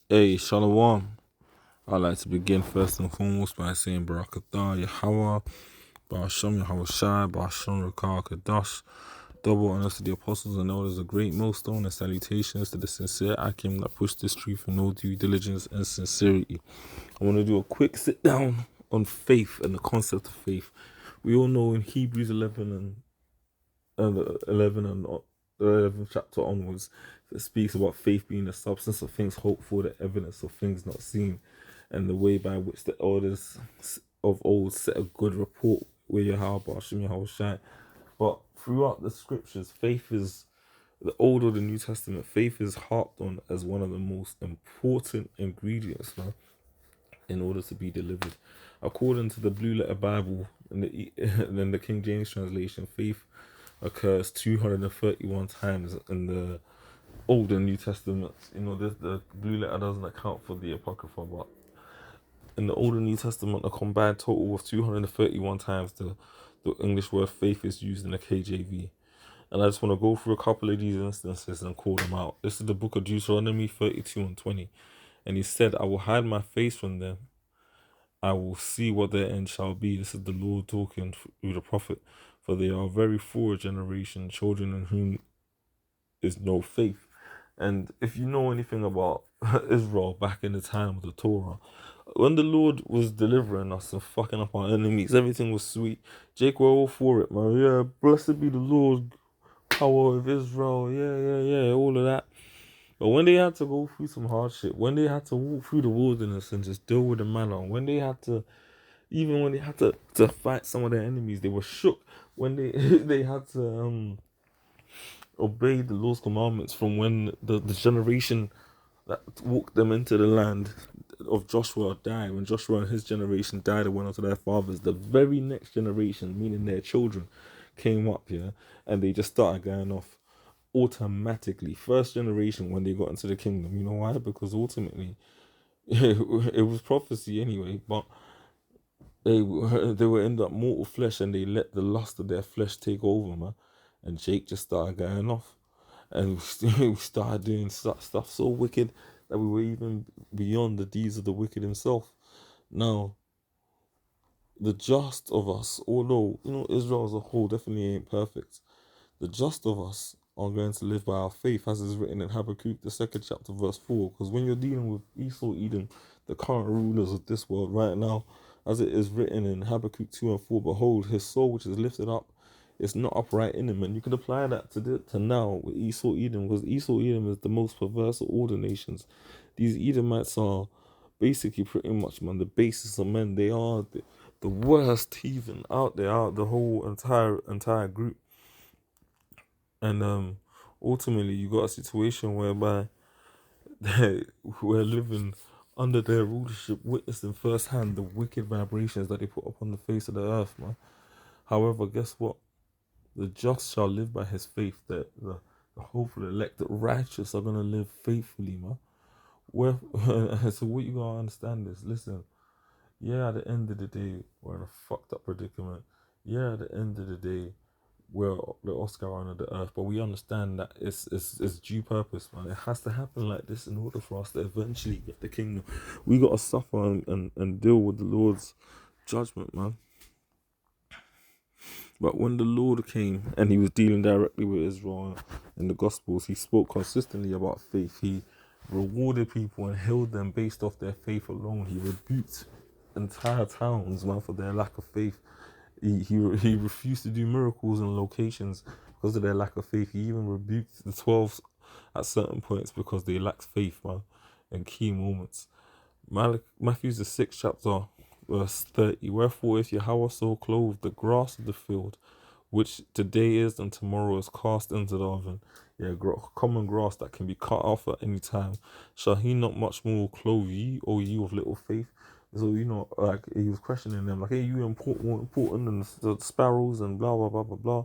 Hey, Shalom. I'd like to begin first and foremost by saying Barakatah Yahweh, Ba'ashem Yahweh Shai, Ba'ashem Rakah Kadash. Double honors to the apostles and elders, a great millstone, and salutations to the sincere Akim that pushed this truth in all due diligence and sincerity. I want to do a quick sit down on faith and the concept of faith. We all know in Hebrews 11 and the 11th chapter onwards, it speaks about faith being the substance of things hoped for, the evidence of things not seen, and the way by which the elders of old set a good report with Yahweh, Hashem Yahweh Shai. But throughout the scriptures, faith is the Old or the New Testament. Faith is harped on as one of the most important ingredients, man, in order to be delivered. According to the Blue Letter Bible and the King James translation, faith occurs 231 times in the Old and New Testaments. The Blue Letter doesn't account for the Apocrypha, but in the Old and New Testament, a combined total of 231 times the English word faith is used in the KJV. And I just want to go through a couple of these instances and call them out. This is the book of Deuteronomy 32 and 20. And he said, I will hide my face from them. I will see what their end shall be. This is the Lord talking through the prophet. For they are a very forward generation, children in whom is no faith. And if you know anything about Israel back in the time of the Torah, when the Lord was delivering us and fucking up our enemies, everything was sweet. Jake, we're all for it, man. Yeah, blessed be the Lord, power of Israel. Yeah, all of that. But when they had to go through some hardship, when they had to walk through the wilderness and just deal with the manna, when they had to, even when they had to fight some of their enemies, they were shook. When they they had to obey the Lord's commandments from when the generation that walked them into the land of Joshua died, when Joshua and his generation died and went on to their fathers, the very next generation, meaning their children, came up, yeah, and they just started going off automatically. First generation when they got into the kingdom. You know why? Because ultimately, it was prophecy anyway, but they would end up mortal flesh and they let the lust of their flesh take over, man. And Jake just started going off. And we started doing stuff so wicked that we were even beyond the deeds of the wicked himself. Now, the just of us, although, Israel as a whole definitely ain't perfect, the just of us are going to live by our faith, as is written in Habakkuk, the second chapter, verse 4. Because when you're dealing with Esau, Edom, the current rulers of this world right now, as it is written in Habakkuk 2 and 4, behold, his soul which is lifted up is not upright in him. And you can apply that to now with Esau, Edom, because Esau, Edom is the most perverse of all the nations. These Edomites are basically pretty much, man, the basis of men. They are the worst heathen out there, out the whole entire group. And ultimately, you got a situation whereby we're living under their rulership, witnessing firsthand the wicked vibrations that they put upon the face of the earth, man. However, guess what? The just shall live by his faith. The hopeful elect, the righteous are gonna live faithfully, man. Where so what you gotta understand is, listen, yeah, at the end of the day, we're in a fucked up predicament. Yeah, at the end of the day, we're the Oscar on the earth, but we understand that it's due purpose, man. It has to happen like this in order for us to eventually get the kingdom. We gotta suffer and deal with the Lord's judgment, man. But when the Lord came and he was dealing directly with Israel in the Gospels, he spoke consistently about faith. He rewarded people and healed them based off their faith alone. He rebuked entire towns, man, for their lack of faith. He refused to do miracles in locations because of their lack of faith. He even rebuked the 12 at certain points because they lacked faith, man, in key moments. Matthew's the 6th chapter, verse 30. Wherefore, if Yahweh so clothe the grass of the field, which today is and tomorrow is cast into the oven, yeah, common grass that can be cut off at any time, shall he not much more clothe ye, O ye of little faith? So, like, he was questioning them, like, hey, you more important than the sparrows and blah, blah, blah, blah, blah.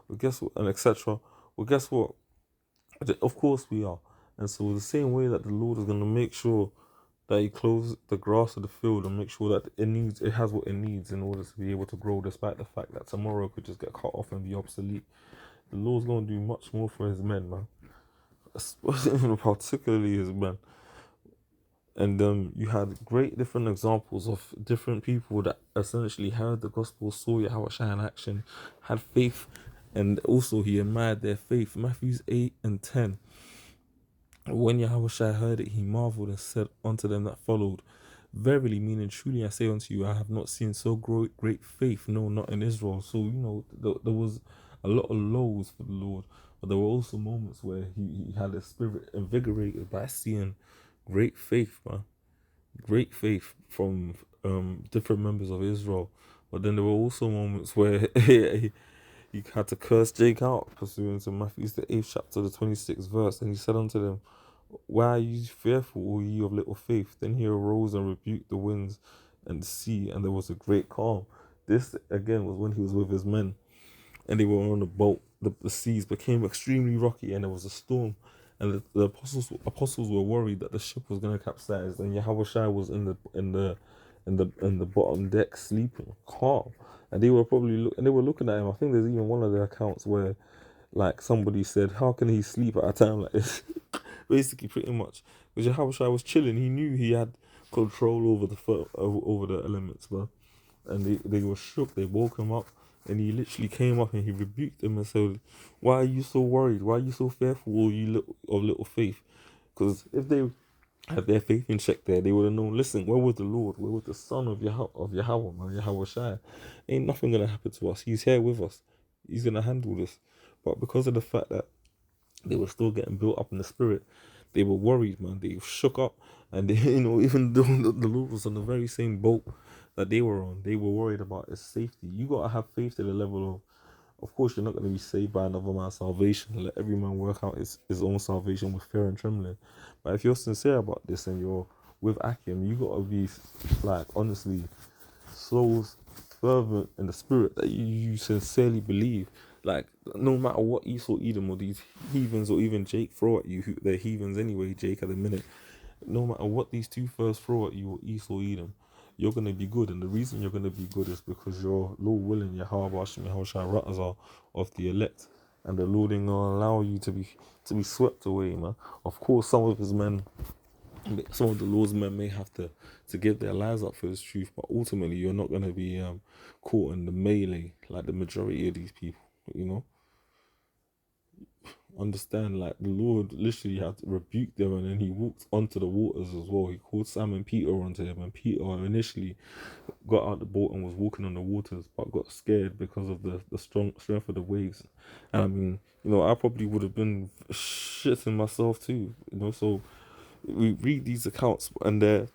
But guess what? And etc. Well, guess what? Of course we are. And so, the same way that the Lord is going to make sure that he clothes the grass of the field and make sure that it has what it needs in order to be able to grow, despite the fact that tomorrow could just get cut off and be obsolete. The Lord's going to do much more for his men, man. Particularly his men. And you had great different examples of different people that essentially heard the gospel, saw Yahweh Shai in action, had faith, and also he admired their faith. Matthew 8 and 10. When Yahweh Shai heard it, he marveled and said unto them that followed, verily, meaning truly, I say unto you, I have not seen so great faith, no, not in Israel. So, there was a lot of lows for the Lord, but there were also moments where he had his spirit invigorated by seeing great faith, man. Great faith from different members of Israel. But then there were also moments where he had to curse Jake out, pursuant to Matthew the 8th chapter, the 26th verse. And he said unto them, why are you fearful, O ye of little faith? Then he arose and rebuked the winds and the sea, and there was a great calm. This again was when he was with his men, and they were on a boat. The seas became extremely rocky, and there was a storm. And the apostles were worried that the ship was going to capsize, and Yahweh Shai was in the bottom deck sleeping, calm. And they were looking at him. I think there's even one of the accounts where, like, somebody said, "How can he sleep at a time like this?" Basically, pretty much, because Yahweh Shai was chilling. He knew he had control over over the elements, bro. And they were shook. They woke him up, and he literally came up and he rebuked them and said, "Why are you so worried? Why are you so fearful, all you of little faith?" Because if they had their faith in check there, they would have known, listen, where was the Lord? Where was the Son of Yahweh, man, Yahweh Shai? Ain't nothing gonna happen to us. He's here with us. He's gonna handle this. But because of the fact that they were still getting built up in the spirit, they were worried, man. They shook up, and they, even though the Lord was on the very same boat that they were on, they were worried about his safety. You gotta have faith to the level of course, you're not gonna be saved by another man's salvation. Let every man work out his own salvation with fear and trembling. But if you're sincere about this and you're with Akim, you gotta be, like, honestly so fervent in the spirit that you sincerely believe. Like, no matter what Esau, Edom, or these heathens, or even Jake throw at you, they're heathens anyway, Jake at the minute. No matter what these two first throw at you, or Esau, Edom, you're gonna be good. And the reason you're gonna be good is because you're Lord willing, Yahweh Hashem, Yahweh Shai are of the elect. And the Lord ain't gonna allow you to be swept away, man. Of course, some of the Lord's men may have to give their lives up for his truth, but ultimately you're not going to be caught in the melee like the majority of these people. Understand, like, the Lord literally had to rebuke them, and then he walked onto the waters as well. He called Simon Peter onto him, and Peter initially got out the boat and was walking on the waters, but got scared because of the strength of the waves. And I mean, I probably would have been shitting myself too. So we read these accounts, and they're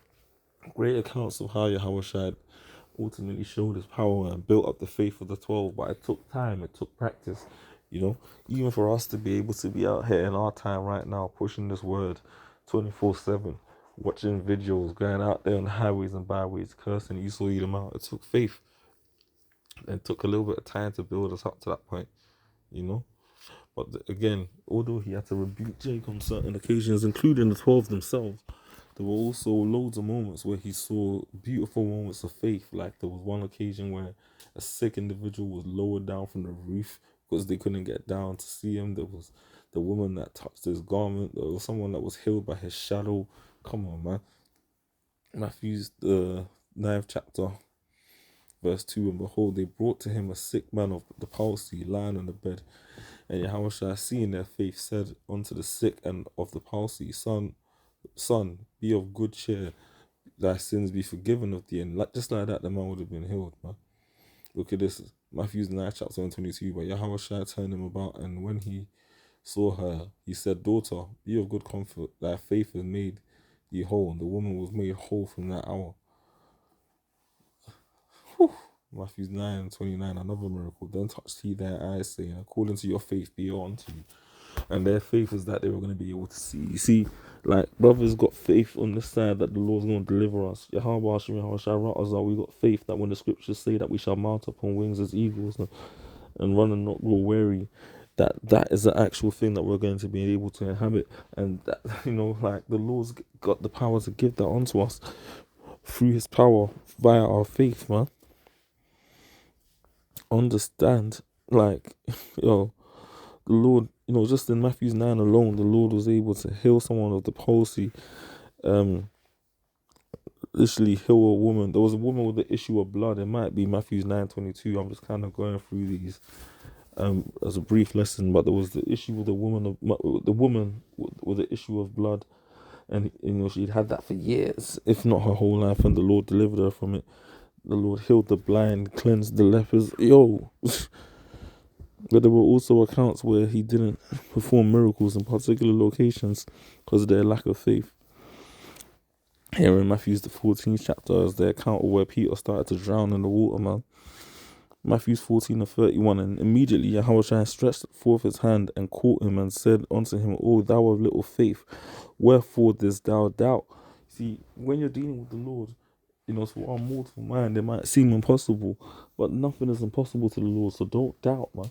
great accounts of how Yahweh Shai ultimately showed his power and built up the faith of the 12. But it took time, it took practice, even for us to be able to be out here in our time right now, pushing this word 24/7, watching videos, going out there on the highways and byways, cursing Esau, Edom out. It took faith, and it took a little bit of time to build us up to that point, you know. But again, although he had to rebuke Jake on certain occasions, including the 12 themselves, there were also loads of moments where he saw beautiful moments of faith. Like, there was one occasion where a sick individual was lowered down from the roof because they couldn't get down to see him. There was the woman that touched his garment. There was someone that was healed by his shadow. Come on, man. Matthew's the 9th chapter, verse 2, and behold, they brought to him a sick man of the palsy, lying on the bed. And Yahweh Shai, seeing their faith, said unto the sick and of the palsy, Son, be of good cheer, thy sins be forgiven of thee. And just like that, the man would have been healed, man. Look at this, Matthew's 9th chapter 122. But Yahweh Shai turned him about, and when he saw her, he said, Daughter, be of good comfort, thy faith has made thee whole. And the woman was made whole from that hour. Matthew 9:29, another miracle. Then touched he their eyes, saying, According to your faith be it unto you. And their faith was that they were going to be able to see. You see, like, brothers got faith on this side that the Lord's going to deliver us. Yahweh Hashem, Yahweh Shai we got faith that when the scriptures say that we shall mount up on wings as eagles and run and not grow weary, that is the actual thing that we're going to be able to inhabit. And that, like, the Lord's got the power to give that onto us through his power via our faith, man. Understand, like, the Lord, just in Matthew 9 alone, the Lord was able to heal someone of the palsy, literally heal a woman. There was a woman with the issue of blood. It might be Matthew 9:22. I'm just kind of going through these as a brief lesson, but there was the issue with the woman with the issue of blood, and she'd had that for years, if not her whole life, and the Lord delivered her from it. The Lord healed the blind, cleansed the lepers. Yo, but there were also accounts where he didn't perform miracles in particular locations because of their lack of faith. Here in Matthew's the 14th chapter is the account of where Peter started to drown in the water, man. Matthew 14:31, and immediately Yahushua stretched forth his hand and caught him and said unto him, O thou of little faith, wherefore didst thou doubt? See, when you're dealing with the Lord, to our mortal mind, it might seem impossible, but nothing is impossible to the Lord, so don't doubt, man.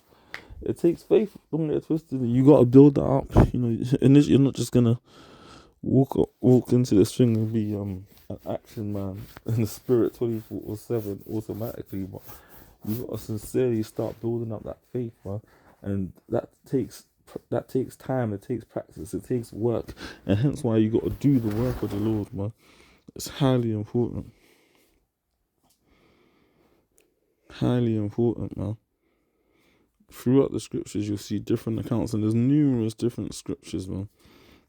It takes faith, don't get it twisted. You got to build that up, and you're not just going to walk into this thing and be an action man in the spirit 24/7 automatically, but you gotta sincerely start building up that faith, man. And that takes time, it takes practice, it takes work, and hence why you gotta do the work of the Lord, man. It's highly important, man. Throughout the scriptures, you'll see different accounts, and there's numerous different scriptures, man,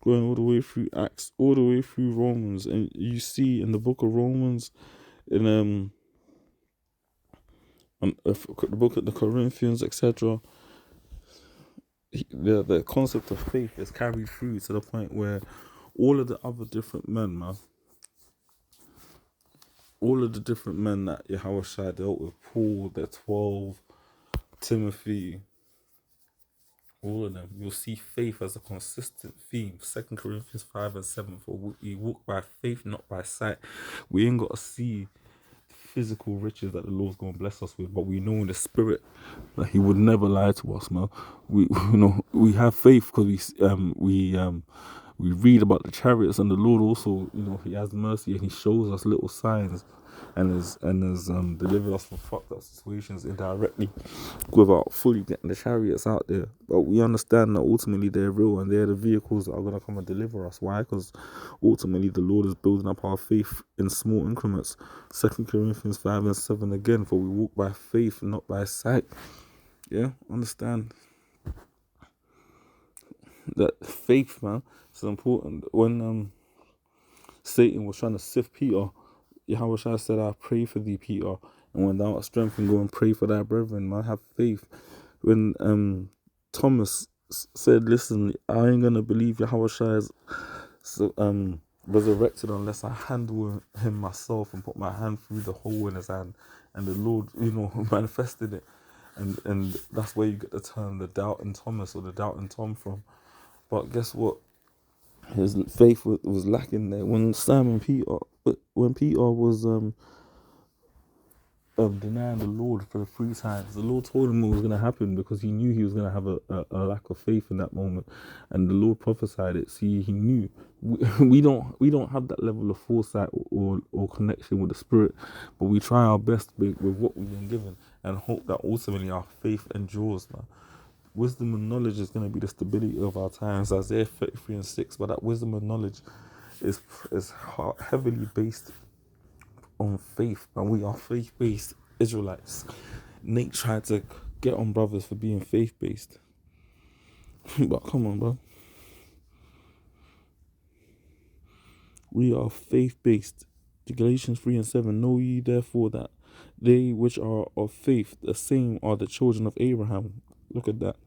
going all the way through Acts, all the way through Romans, and you see in the book of Romans, in the book of the Corinthians, etc. The concept of faith is carried through to the point where all of the other different men, man, all of the different men that Yahweh dealt with, Paul, the 12, Timothy, all of them, you'll see faith as a consistent theme. 2 Corinthians 5:7, for we walk by faith, not by sight. We ain't got to see physical riches that the Lord's going to bless us with, but we know in the spirit that He would never lie to us, man. We have faith because we read about the chariots, and the Lord also, He has mercy and He shows us little signs, and has delivered us from fucked up situations indirectly without fully getting the chariots out there. But we understand that ultimately they're real and they're the vehicles that are going to come and deliver us. Why? Because ultimately the Lord is building up our faith in small increments. 2 Corinthians 5:7 again, for we walk by faith, not by sight. Yeah, understand that faith, man, is important. When Satan was trying to sift Peter, Yahweh said, I pray for thee, Peter, and when thou art strengthened, go and pray for thy brethren, man. Have faith. When Thomas said, listen, I ain't gonna believe Yahweh is resurrected unless I handle him myself and put my hand through the hole in his hand, and the Lord, manifested it. And that's where you get the term the doubting Thomas or the doubting Tom from. But guess what? His faith was lacking there. When Peter was denying the Lord for the 3 times, the Lord told him what was going to happen because He knew he was going to have a lack of faith in that moment, and the Lord prophesied it. See, He knew. We don't have that level of foresight or connection with the Spirit, but we try our best with what we've been given and hope that ultimately our faith endures, man. Wisdom and knowledge is going to be the stability of our times. Isaiah 33:6. But that wisdom and knowledge is heavily based on faith, and we are faith-based Israelites. Nate tried to get on brothers for being faith-based, but come on, bro. We are faith-based. Galatians 3:7. Know ye therefore that they which are of faith, the same are the children of Abraham. Look at that.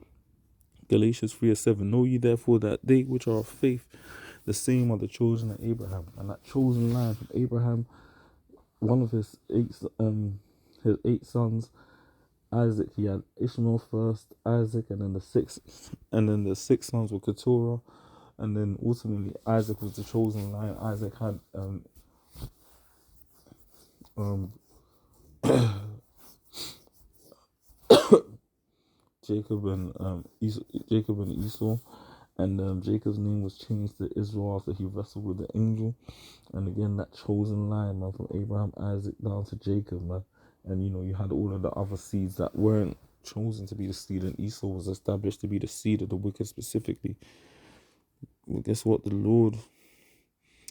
Galatians 3:7. Know ye therefore that they which are of faith, the same are the children of Abraham. And that chosen line from Abraham, one of his 8 sons, Isaac, he had Ishmael first, Isaac, and then the six sons were Keturah, and then ultimately Isaac was the chosen line. Isaac had Jacob and Esau, and Jacob's name was changed to Israel after he wrestled with the angel. And again, that chosen line, man, from Abraham, Isaac down to Jacob, man. And you had all of the other seeds that weren't chosen to be the seed, and Esau was established to be the seed of the wicked specifically. Well, guess what? The Lord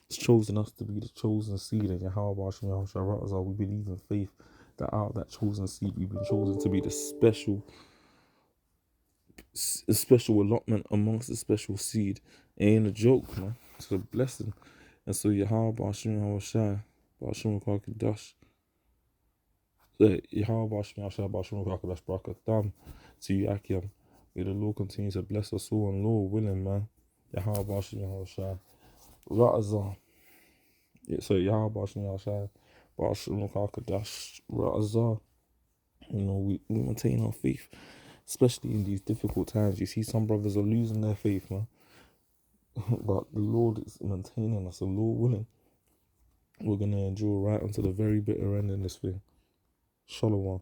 It's chosen us to be the chosen seed, and Yahweh Hashem Yahushua, we believe in faith that out of that chosen seed, we've been chosen to be the special allotment amongst the special seed. It ain't a joke, man. It's a blessing. And so Yahweh Hashem Yahushua, Hashem Kadash, Yahweh Hashem Yahushua, Hashem Kadash, Barakatam to you, Akim. May the Lord continue to bless us all, and Lord willing, man. Yahweh Hashem Yahushua, Ra'azah. Yeah, so Yahweh Hashem Yahushua, Hashem Kadash, Ra'azah. You know, we maintain our faith, especially in these difficult times. You see, some brothers are losing their faith, man. But the Lord is maintaining us. The Lord willing, we're going to endure right until the very bitter end in this thing. Shalom.